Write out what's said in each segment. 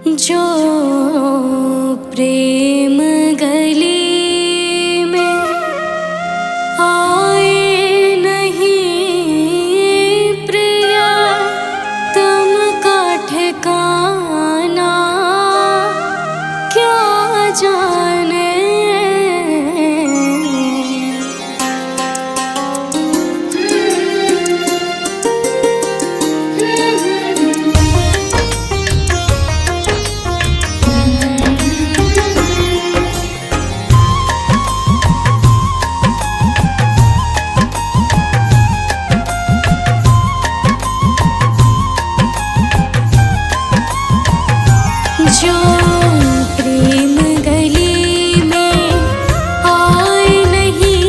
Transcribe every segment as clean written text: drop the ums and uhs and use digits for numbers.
जो प्रेम गली में आए नहीं प्रिया, तुम का ठिकाना क्या जाने। जो प्रेम गली में आए नहीं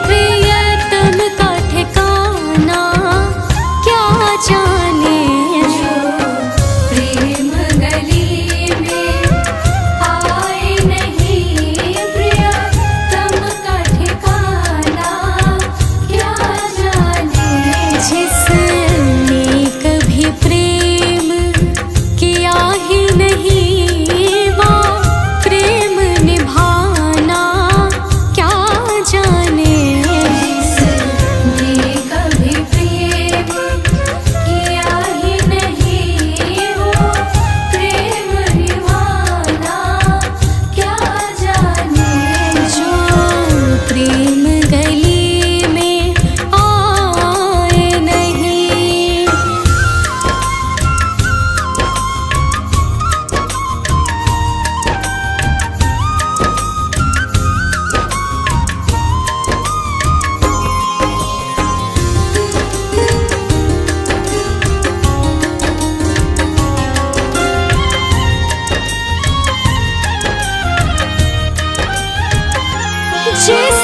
प्रिया, तुम का ठिकाना क्या जाने। जो प्रेम गली में आए नहीं प्रिया, तुम का ठिकाना क्या जाने। जिसने कभी प्रेम किया ही नहीं, वो प्रेम निभाना क्या जाने। जिसने कभी प्रेम किया ही नहीं, वो प्रेम निभाना क्या जाने। जो प्रेम गली में आए नहीं। जिस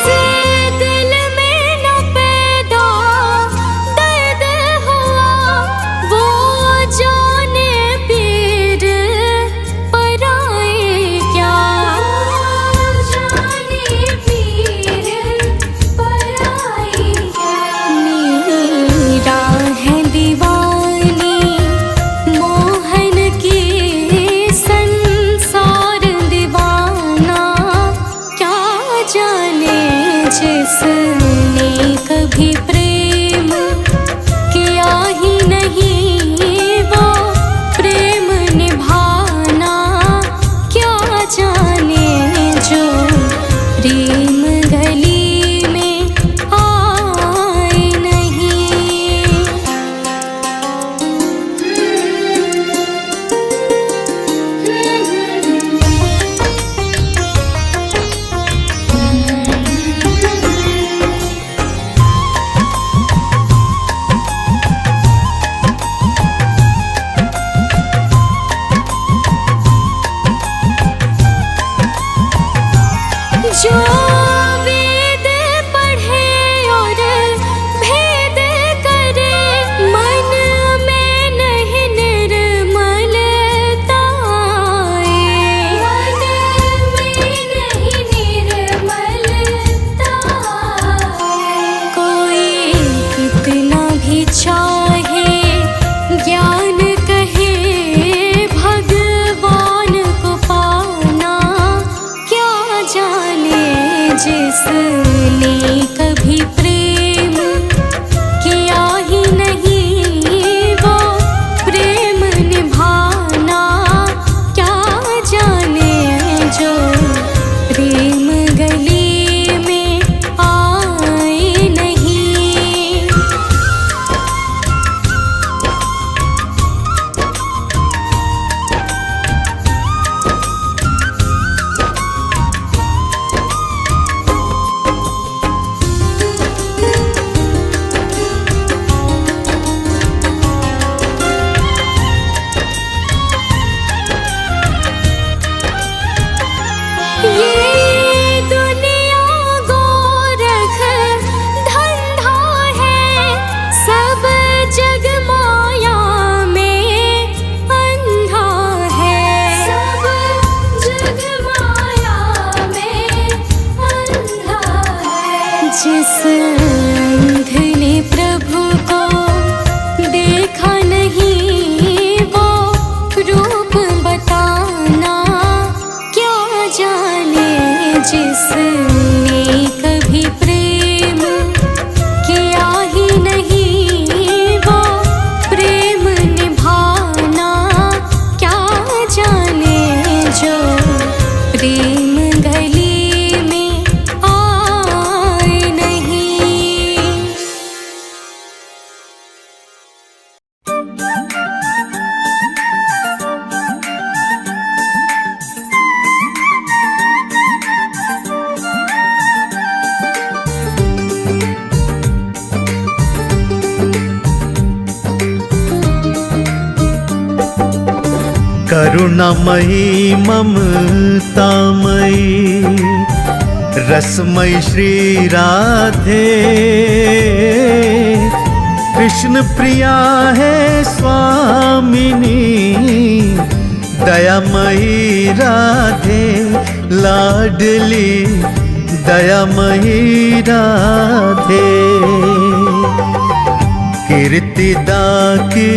दिल में न पैदा दर्द हुआ, वो जाने पीर पराए क्या। जाने पीर पराए क्या। मेरा है दीवानी मोहन की, संसार दीवाना क्या जाने। जिसने कभी प्रेम किया ही नहीं, वो प्रेम निभाना क्या जाने। जो प्रेम गली में आए नहीं। जो वेद पढ़े और भेद करे, मन में नहीं निर्मलता आए। मन में नहीं निर्मलता आए। कोई कितना भी चाहे ज्ञान कहे, भगवान को पाना क्या जाने। करुणामयी ममतामयी रसमयी श्री राधे, कृष्ण प्रिया है स्वामिनी दयामयी राधे, लाडली दयामयी राधे। कीर्तिदा की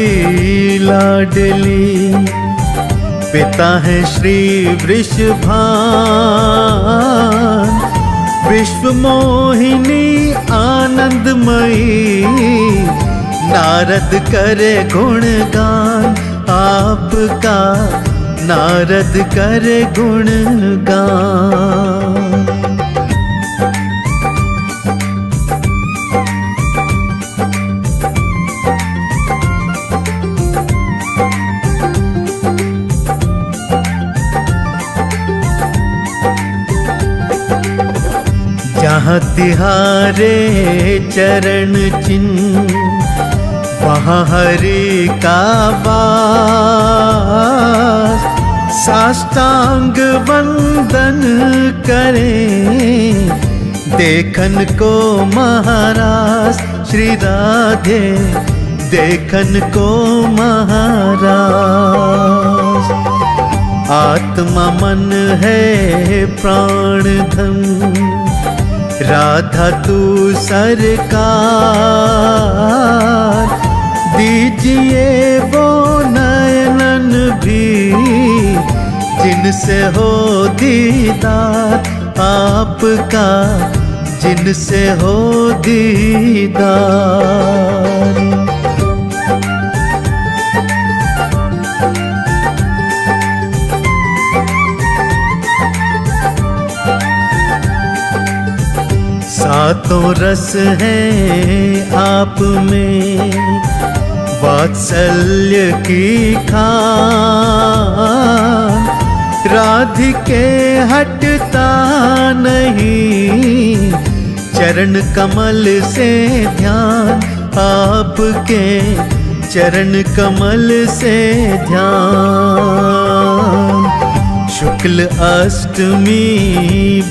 लाडली पिता है श्री वृषभान, विश्व मोहिनी आनंदमयी, नारद करे गुणगान आपका, नारद करे गुणगान। जहाँ तिहारे चरण चिन्ह वहाँ हरि का वास, साष्टांग वंदन करें देखन को महाराज श्री राधे, देखन को महाराज। आत्मा मन है प्राण धन, राधा तू सरकार, दीजिए वो नयनन भी जिनसे हो दीदार आपका, जिनसे हो दीदार। सातों रस हैं आप में, वात्सल्य की खान, राधिके हटता नहीं, चरण कमल से ध्यान आपके, चरण कमल से ध्यान। शुक्ल अष्टमी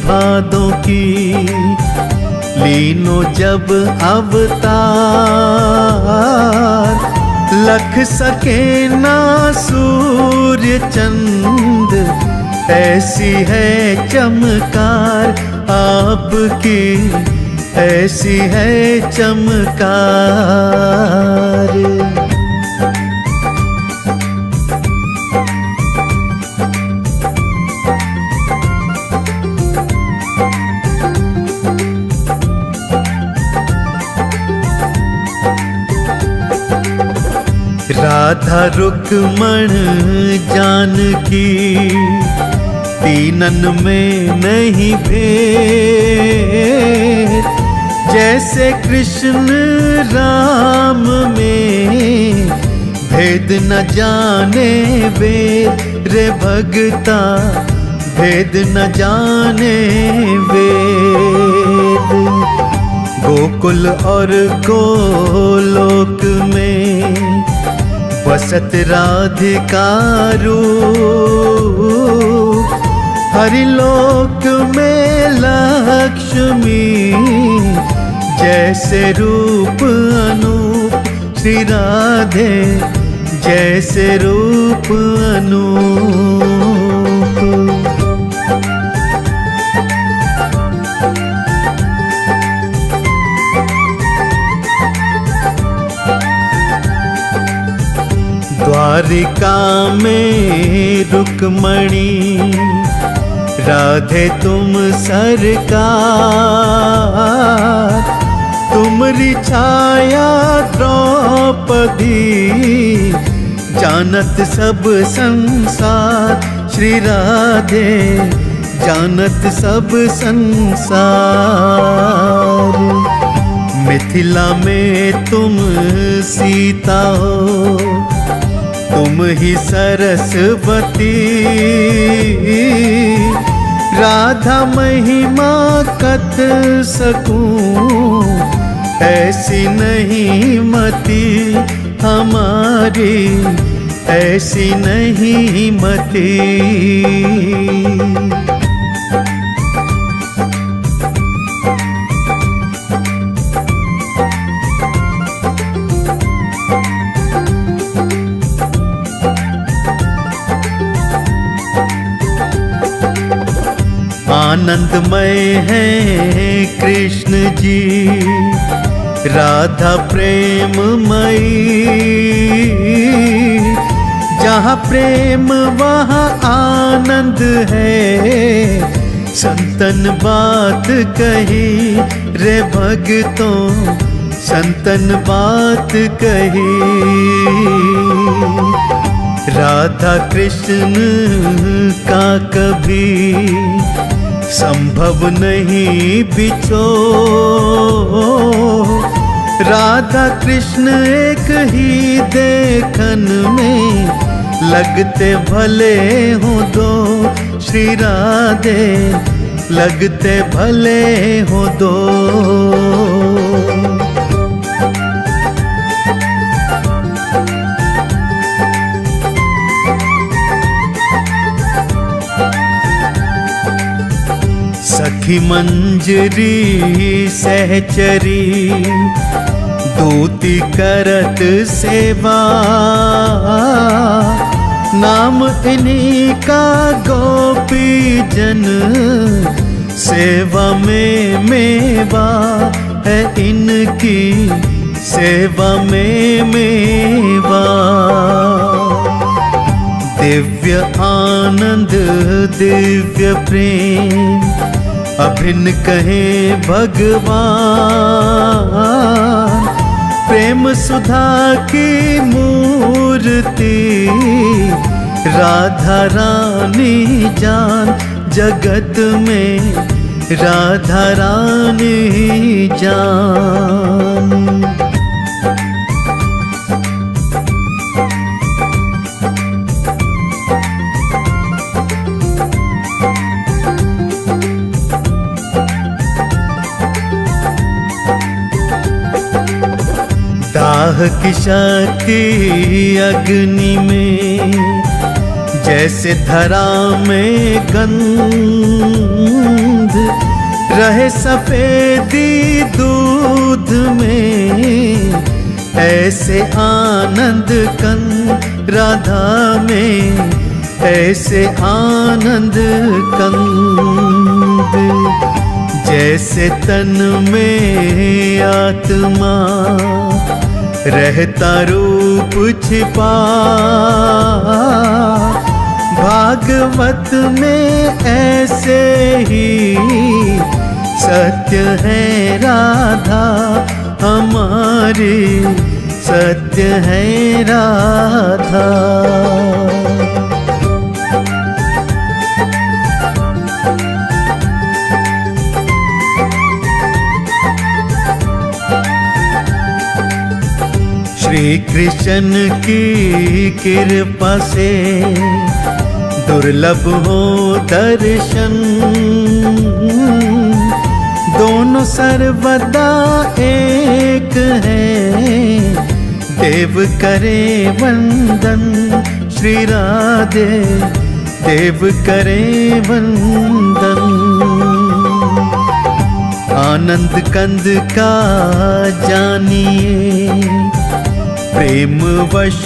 भादों की लीनो जब अवतार, लख सके ना सूर्य चंद, ऐसी है चमकार आपकी, ऐसी है चमकार। राधा रुक्मण जानकी तीनन में नहीं भेद, जैसे कृष्ण राम में भेद न जाने वेद, रे भगता भेद न जाने वेद। गोकुल और गोलोक में बसत राधिका रूप, हरिलोक में लक्ष्मी जैसे रूप अनूप, श्री राधे जैसे रूप अनूप। द्वारिका में रुक्मणी राधे तुम सरकार, तुमरी छाया द्रौपदी जानत सब संसार, श्री राधे जानत सब संसार। मिथिला में तुम सीता हो, तुम ही सरस्वती, राधा महिमा कथ सकूं, ऐसी नहीं मति हमारी, ऐसी नहीं मति। आनंदमय है कृष्ण जी, राधा प्रेममयी। जहाँ प्रेम वहाँ आनंद है, संतन बात कही रे भगतों, संतन बात कही। राधा कृष्ण का कभी संभव नहीं बिछो, राधा कृष्ण एक ही देखन में लगते भले हो दो, श्री राधे लगते भले हो दो। सखी मंजरी सहचरी, दूती करत सेवा। नाम इन्हीं का गोपी जन, सेवा में मेवा है इनकी, सेवा में मेवा। दिव्य आनंद दिव्य प्रेम, अभिन्न कहे भगवान। प्रेम सुधा की मूर्ति, राधा रानी जान जगत में, राधा रानी जान। दाह की शक्ति अग्नि में, जैसे धरा में गंध। रहे सफेदी दूध में, ऐसे आनंद कंद राधा में, ऐसे आनंद कंद। जैसे तन में आत्मा, रहता रूप छिपा। भागवत में ऐसे ही सत्य है राधा हमारी, सत्य है राधा। श्री कृष्ण की कृपा से दुर्लभ हो दर्शन। दोनों सर्वदा एक हैं, देव करे वंदन श्री राधे, देव करे वंदन। आनंद कंद का जानिए, प्रेम वश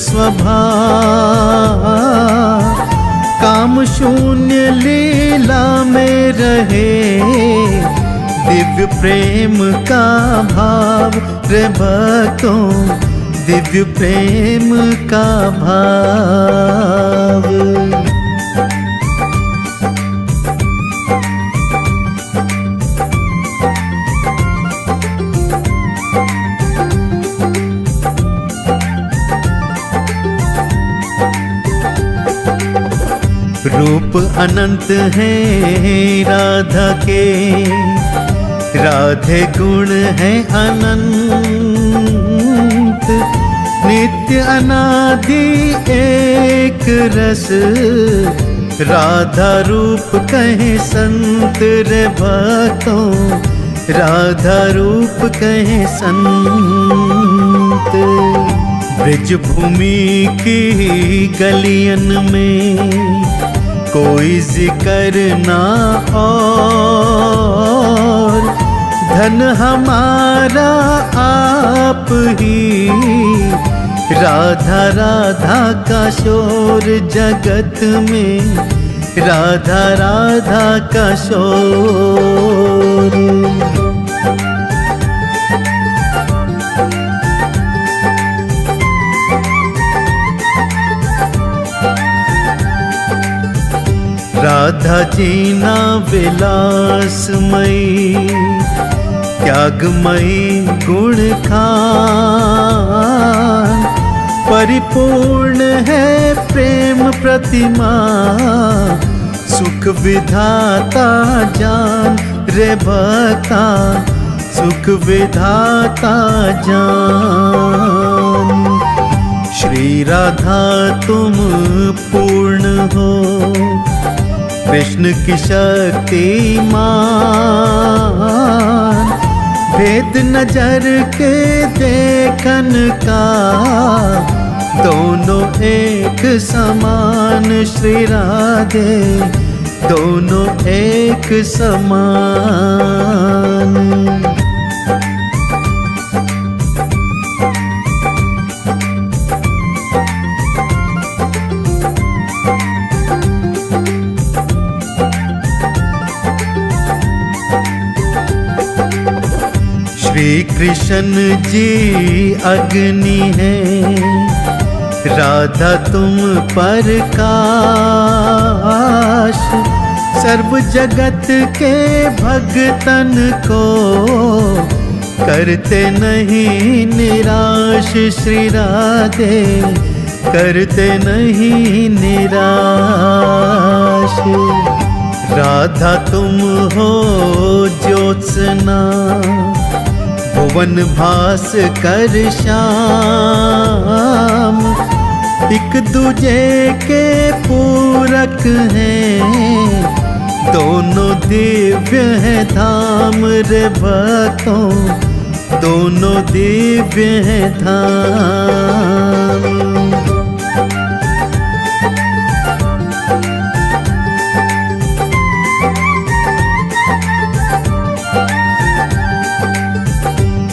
स्वभाव। काम शून्य लीला में रहे, दिव्य प्रेम का भाव रे भक्तों, दिव्य प्रेम का भाव। रूप अनंत है राधा के, राधे गुण है अनंत। नित्य अनादि एक रस, राधा रूप कहे संत रे भक्तों, राधा रूप कहे संत। ब्रज भूमि की गलियन में कोई जिक्र ना और, धन हमारा आप ही। राधा राधा का शोर जगत में, राधा राधा का शोर। राधा जीना विलासमयी, त्यागमयी गुण खान, परिपूर्ण है प्रेम प्रतिमा, सुख विधाता जान रे भक्ता, सुख विधाता जान। श्री राधा तुम पूर्ण हो, कृष्ण की शक्तिमान, भेद नजर के देखन का, दोनों एक समान श्री राधे, दोनों एक समान। श्री कृष्ण जी अग्नि है, राधा तुम प्रकाश, सर्व जगत के भगतन को करते नहीं निराश श्री राधे, करते नहीं निराश। राधा तुम हो ज्योत्सना, भुवन भास कर श्याम, एक दूजे के पूरक हैं, दोनों दिव्य हैं धाम रे भक्तों, दोनों दिव्य हैं धाम।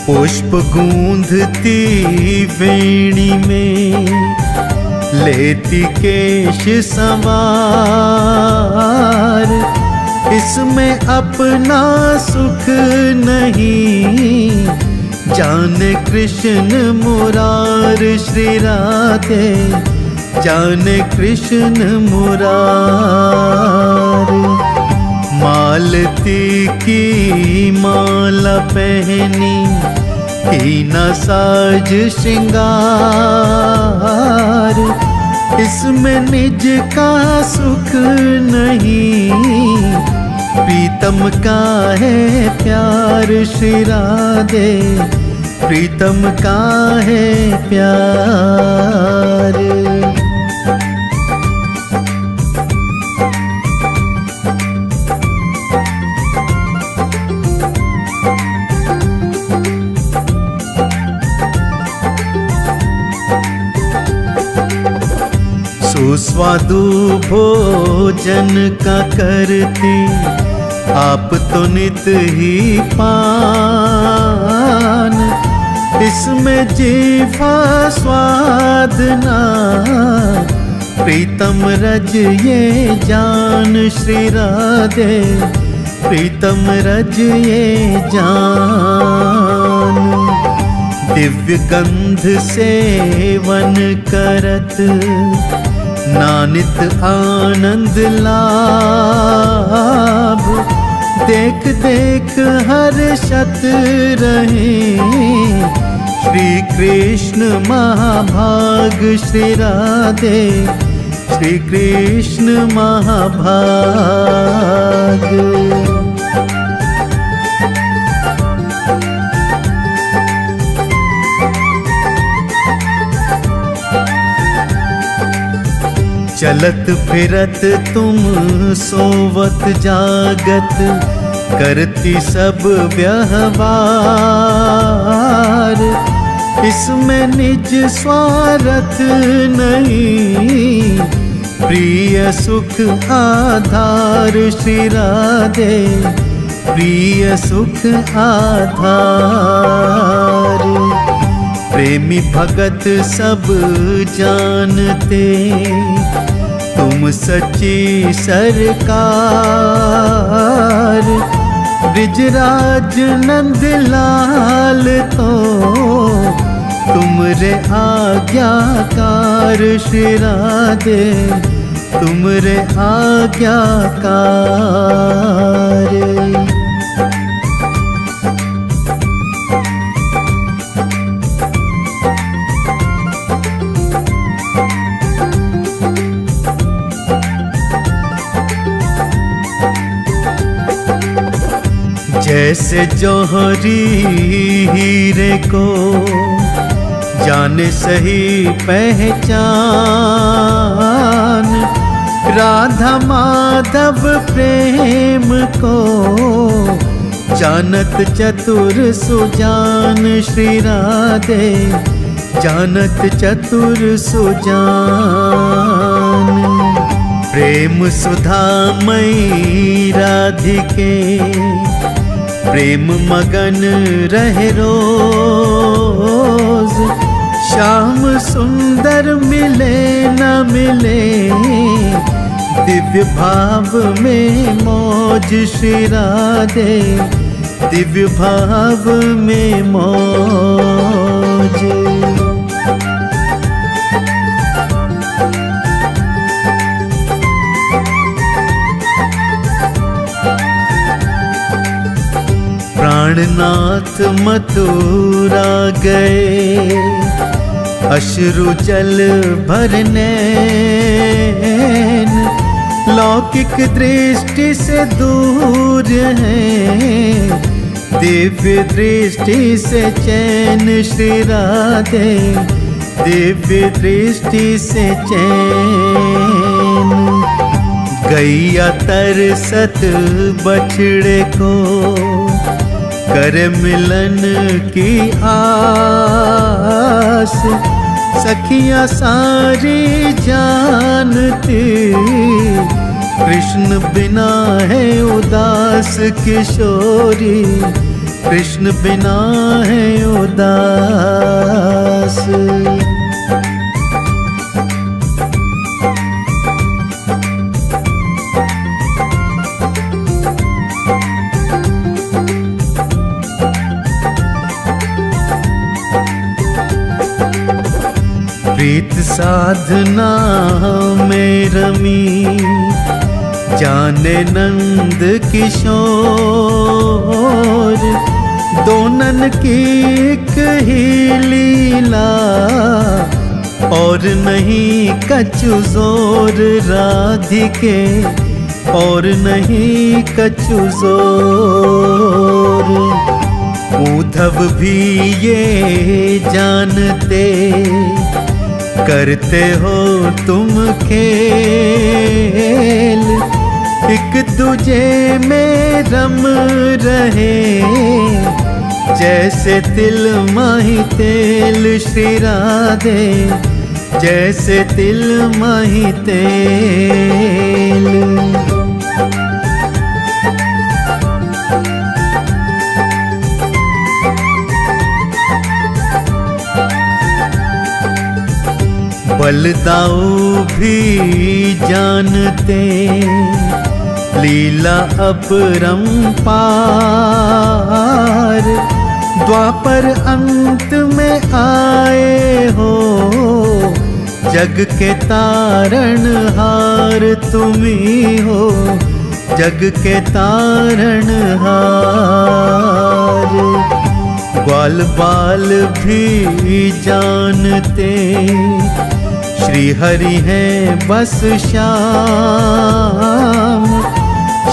पुष्प गूंधती वेणी में, लेती केश संवार, इसमें अपना सुख नहीं, जाने कृष्ण मुरार श्री राधे, जाने कृष्ण मुरार। मालती की माला पहनी, कीना साज श्रृंगार, इसमें निज का सुख नहीं, प्रीतम का है प्यार श्री राधे, प्रीतम का है प्यार। सुस्वादु भोजन का करती, आप तो नित ही पान, इसमें जीवा स्वाद ना, प्रीतम रज ये जान श्री राधे, प्रीतम रज ये जान। दिव्य गंध सेवन करत, नानित आनंद लाभ, देख देख हर्षत रहे, श्री कृष्ण महाभाग श्री राधे, श्री कृष्ण महाभाग। चलत फिरत तुम सोवत जागत, करती सब व्यवहार, इसमें निज स्वार्थ नहीं, प्रिय सुख आधार श्री राधे, प्रिय सुख आधार। प्रेमी भगत सब जानते, तुम सच्ची सरकार। ब्रिजराज नंद लाल तो तुम रे आज्ञाकार श्री राधे, तुम रे आज्ञाकार। जैसे जौहरी हीरे को जाने सही पहचान, राधा माधव प्रेम को जानत चतुर सुजान श्री राधे, जानत चतुर सुजान। प्रेम सुधामयी राधिके, प्रेम मगन रहे रोज। श्याम सुंदर मिले न मिले, दिव्य भाव में मौज श्री राधे, दिव्य भाव में मौज। प्राणनाथ मथुरा गए, अश्रु जल भरने, लौकिक दृष्टि से दूर हैं, दिव्य दृष्टि से चैन श्री राधे, दिव्य दृष्टि से चैन। गैया तरसत बछड़े को, कर मिलन की आस। सखियां सारी जानती, कृष्ण बिना है उदास किशोरी, कृष्ण बिना है उदास। प्रीत साधना में रमी, जाने नंद किशोर। दोनन की एक ही लीला, और नहीं कछु जोर राधिके, और नहीं कछु जोर। उद्धव भी ये जानते, करते हो तुम खेल। एक दूजे में रम रहे, जैसे तिल माही तेल श्री राधे, जैसे तिल माही तेल। बलदाऊ भी जानते, लीला अपरंपार। द्वापर अंत में आए हो, जग के तारणहार तुम्ही हो, जग के तारणहार। ग्वाल बाल भी जानते, श्री हरि हैं बस श्याम।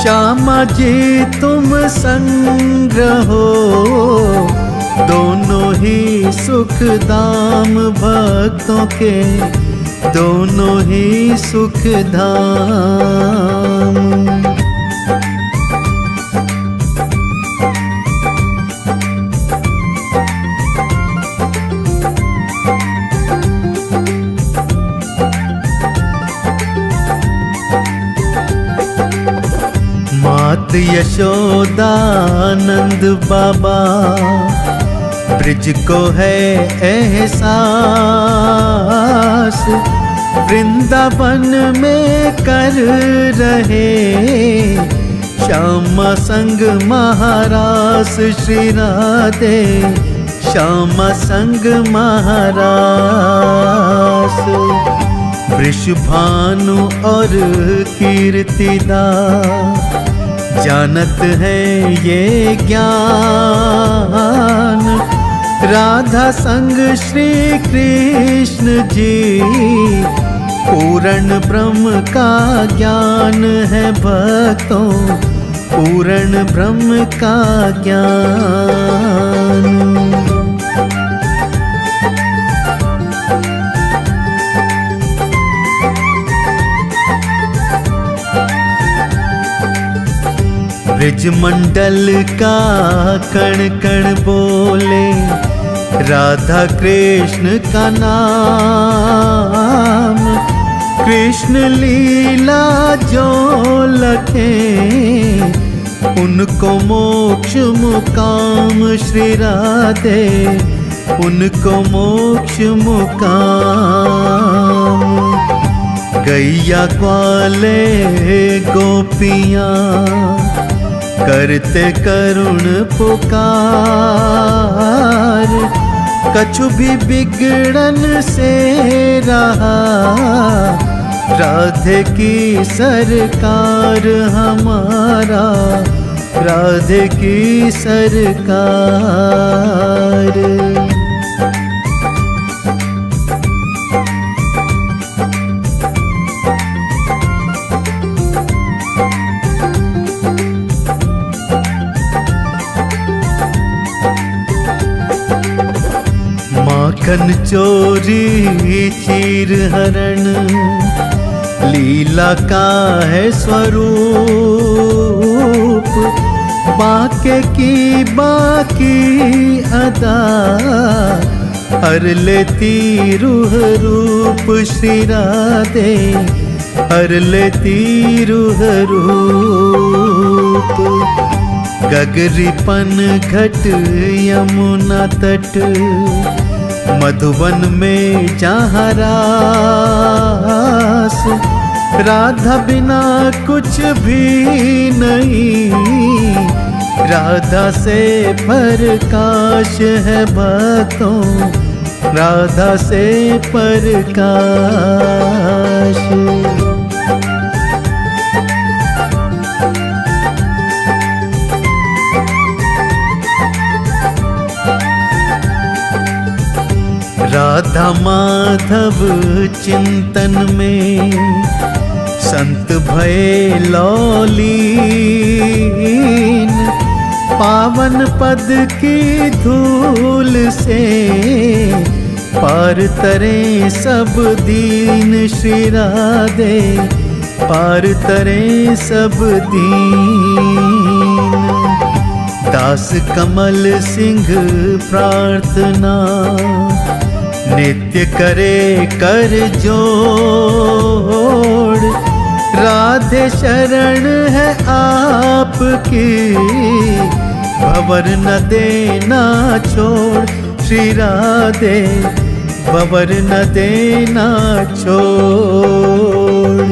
श्यामा जी तुम संग रहो, दोनों ही सुख धाम भक्तों के, दोनों ही सुख धाम। यशोदानंद बाबा ब्रिज को है एहसास, वृंदावन में कर रहे श्यामा संग महारास। श्री राधे श्यामा संग महारास। वृषभानु और कीर्तिदा जानत है ये ज्ञान, राधा संग श्री कृष्ण जी पूर्ण ब्रह्म का ज्ञान है भक्तों, पूर्ण ब्रह्म का ज्ञान। ब्रजमंडल का कण कण बोले राधा कृष्ण का नाम, कृष्ण लीला जो लखे उनको मोक्ष मुकाम। श्री राधे उनको मोक्ष मुकाम। गैया ग्वाले गोपियाँ करते करुण पुकार, कछु भी बिगड़न से रहा राधे की सरकार हमारा, राधे की सरकार। माखन चोरी चीर हरण लीला का है स्वरूप, बाके की बाकी अदा हर लेती रूह रूप। श्री राधे हर लेती रूह रूप। गगरीपन घट यमुना तट मधुबन में जहाँ रास, राधा बिना कुछ भी नहीं, राधा से प्रकाश है भक्तों, राधा से प्रकाश। राधा माधव चिंतन में संत भये लौलीन, पावन पद की धूल से पार तरे सब दीन। श्री राधे पार तरे सब दीन। दास कमल सिंह प्रार्थना नित्य करे कर जोड़, राधे शरण है आपकी भंवर न देना छोड़। श्री राधे भंवर न देना छोड़।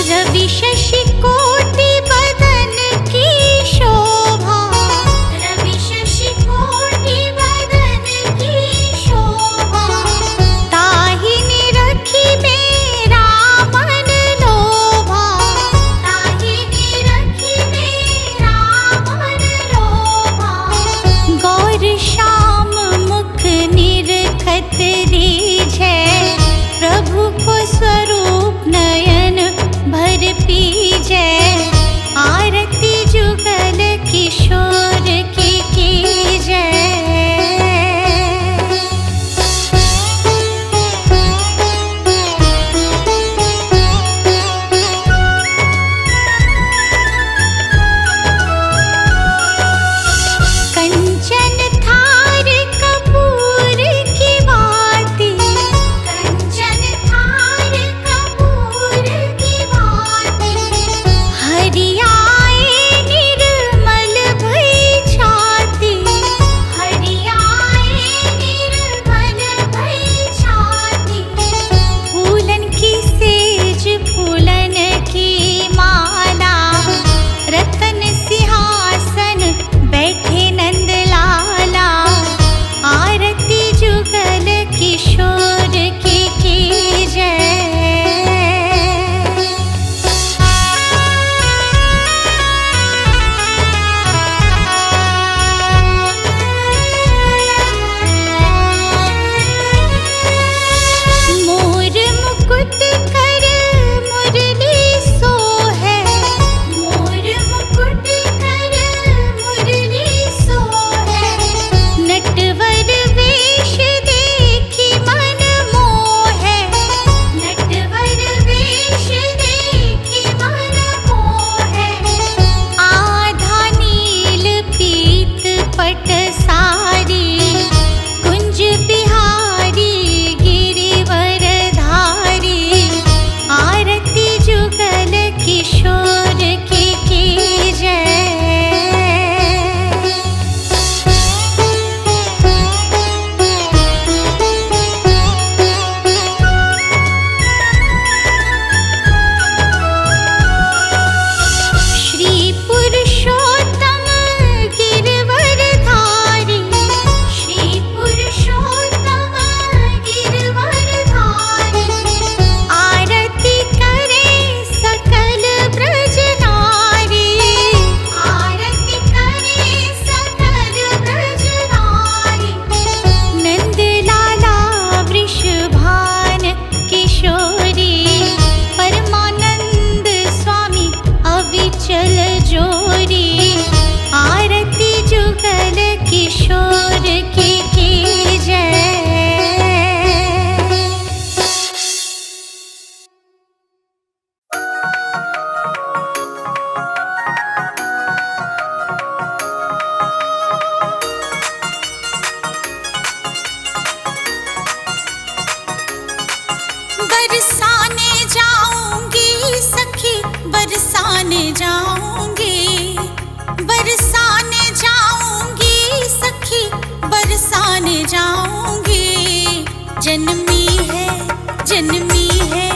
रवि शशि कोटि बदन की शोभा, जाऊंगी, बरसाने जाऊंगी सखी, बरसाने जाऊंगी। जन्मी है, जन्मी है,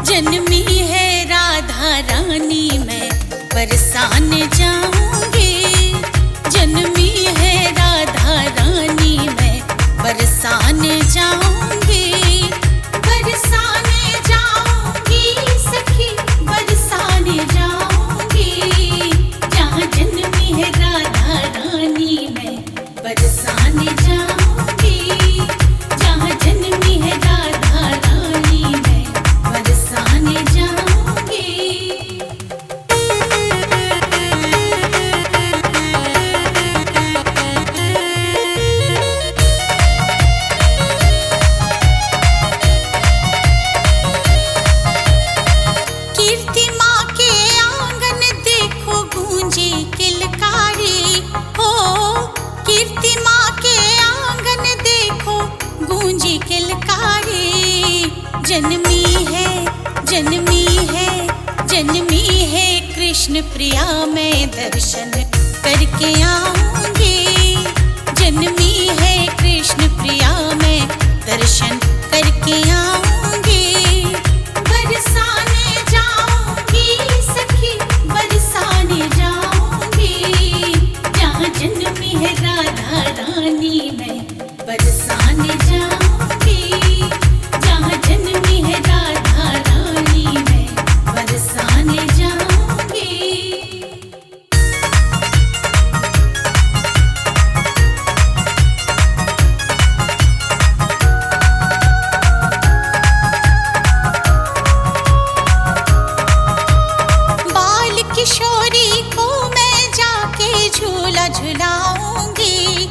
जन्मी है राधा रानी, मैं बरसाने जाऊंगी। जन्मी है राधा रानी, मैं बरसाने जाऊंगी। बरसाने जाऊंगी सखी, बरसाने जाऊंगी। जहाँ जन्मी है राधा रानी, मैं बरसाने जाऊंगी। जहाँ जन्मी है राधा रानी, मैं बरसाने जाऊंगी। कीर्ति माँ के आंगन देखो गूंजी किलकारी हो। कीर्ति माँ के आंगन देखो गूंजी किलकारी। जन्मी है, जन्मी है, जन्मी है कृष्ण प्रिया, मैं दर्शन करके आऊंगी। जन्मी है कृष्ण प्रिया, मैं दर्शन करके आऊंगी। बरसाने जाऊंगी सखी, बरसाने जाऊंगी। जहाँ जन्मी है राधा रानी, मैं बरसाने जाऊंगी। जहाँ जन्मी है राधा रानी, मैं बरसाने जाऊंगी। बाल किशोरी को मैं जाके झूला झुलाऊंगी।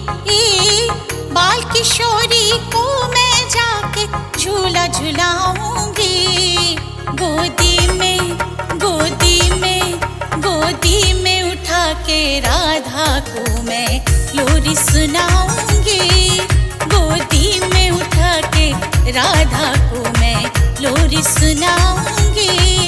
बाल किशोरी को मैं जाके झूला झुलाऊंगी। गोदी में, गोदी में, गोदी में उठा के राधा को मैं लोरी सुनाऊंगी। गोदी में उठा के राधा को मैं लोरी सुनाऊंगी।